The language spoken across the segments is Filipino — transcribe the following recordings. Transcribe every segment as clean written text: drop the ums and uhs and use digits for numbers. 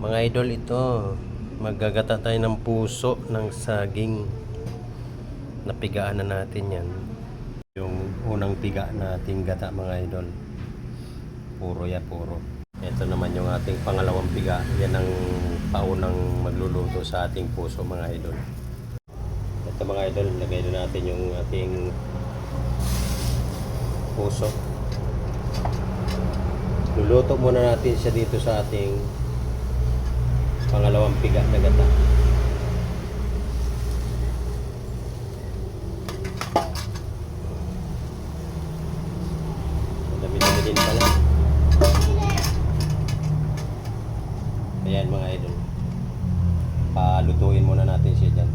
Mga idol, ito maggagata tayo ng puso ng saging. Napigaan na natin yan. Yung unang piga nating gata, mga idol, puro yan, puro. Ito naman yung ating pangalawang piga. Yan ang paunang magluluto sa ating puso, mga idol. Ito, mga idol, lagay na natin yung ating puso. Luluto muna natin siya dito sa ating pangalawang piga na gata. Dami-dami din pala. Ayan, mga idol, palutuin muna natin siya dyan.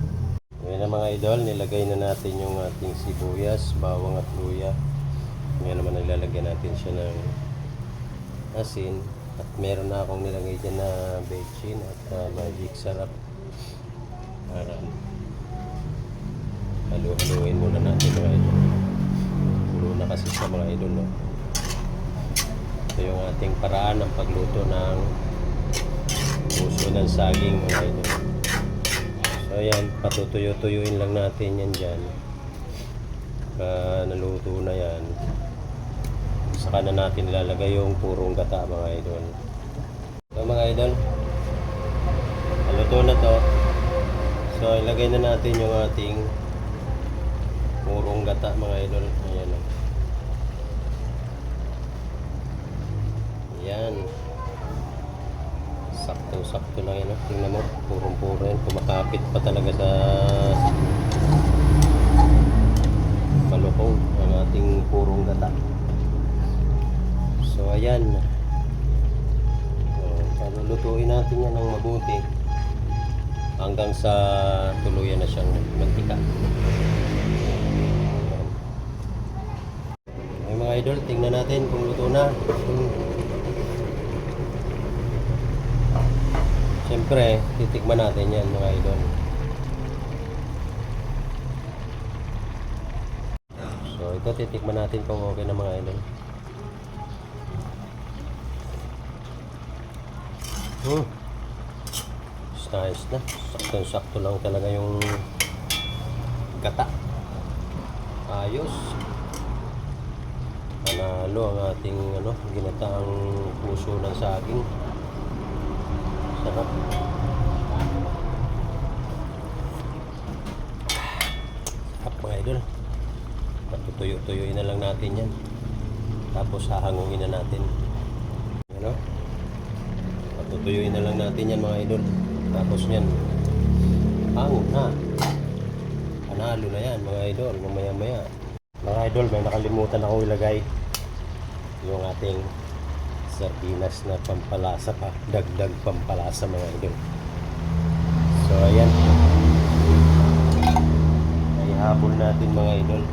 Ayan na, mga idol, nilagay na natin yung ating sibuyas, bawang at luya. Ngayon naman nilalagyan natin siya ng asin. At meron na akong nilagay dyan na bechin at magic sarap. Para halu-haluin muna natin, mga idol. Halu na kasi sa mga idol, no? Ito yung ating paraan ng pagluto ng puso ng saging, mga idol. So ayan, patutuyo-tuyuin lang natin yan dyan. Naluto na yan, saka na natin ilalagay yung purong gata, mga idol. So, mga idol, naluto na to. So ilagay na natin yung ating purong gata, mga idol. Ayan, o. Ayan, sakto-sakto lang yan, o. Tingnan mo, purong-puro yan. Kumakapit pa talaga sa malukong ang ating purong gata. So ayan, palulutuin natin yan ng mabuti hanggang sa tuluyan na siyang mantika. Ay, mga idol, tingnan natin kung luto na. Siyempre, titikman natin yan, mga idol. So ito, titikman natin kung okay na, mga idol. Nice na. Sakto-sakto lang talaga yung gata. Ayos. Panalo ang ating ginataang puso ng saging. Sarap. Sarap, mga idol. Patutuyo-tuyuin na lang natin yan. Tapos hahangungin na natin. Tutuyuin na lang natin yan, mga idol. Tapos yan, hangon na. Panalo na yan, mga idol. Mamaya-maya, mga idol, may nakalimutan akong ilagay yung ating sardinas na pampalasa pa. Dagdag pampalasa, mga idol. So ayan, ay habol natin, mga idol.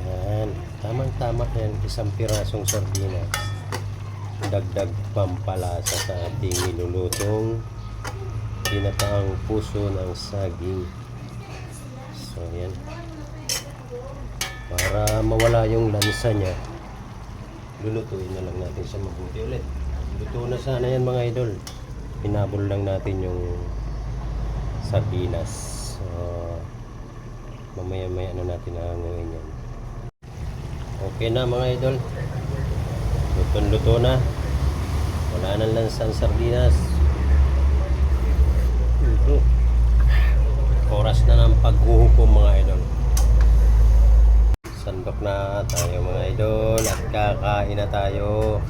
Ayan, tamang-tama yan. Isang pirasong sardinas, dagdag pampalasa sa ating nilulutong ginataang puso ng saging. So yan, para mawala yung lansa niya, lulutuin na lang natin siya mabuti ulit. Luto na sana yan, mga idol. Pinabol lang natin yung sardinas. So mamaya-maya na natin hanguin yan. Okay na, mga idol. Luto na. Wala nang lansa ang sardinas. Oras na ng paghuhukom, mga idol. Sandok na tayo, mga idol, at kakain na tayo.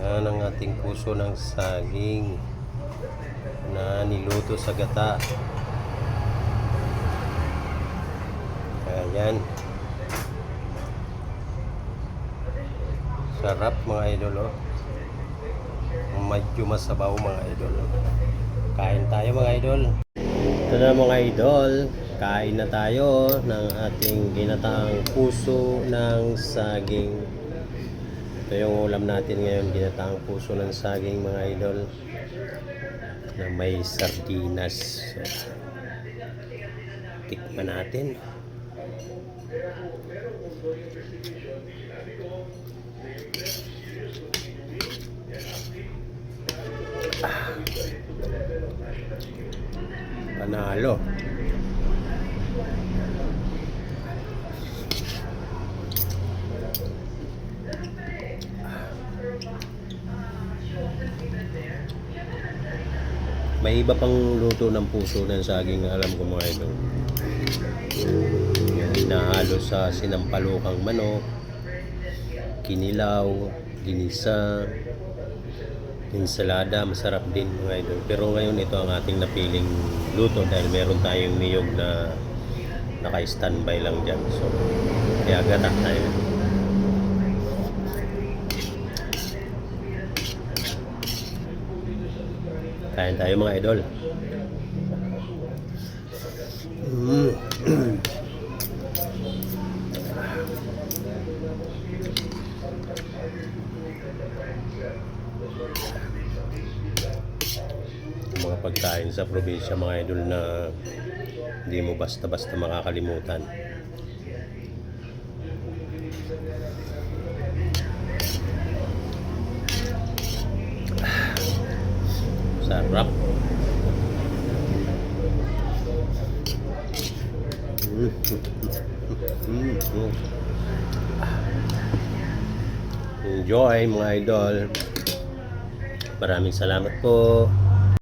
Yan ang ating puso ng saging na niluto sa gata. Ayan. Sarap, mga idol, oh. Medyo masabaw, mga idol. Kain tayo, mga idol. Ito na, mga idol. Kain na tayo ng ating ginataang puso ng saging. Ito yung ulam natin ngayon, ginataang puso ng saging, mga idol, na may sardinas. So, tikman natin. Panalo. May iba pang luto ng puso ng saging na alam ko mga idol. Yung hinahalo sa sinampalukang manok, kinilaw, ginisa, ensalada, masarap din mga idol. Pero ngayon ito ang ating napiling luto dahil meron tayong niyog na naka-standby lang dyan. So, kaya gata tayo. Kain tayo mga idol. Yung mga pagkain sa probinsya mga idol na hindi mo basta-basta makakalimutan. Sarap. Enjoy mga idol. Maraming salamat po.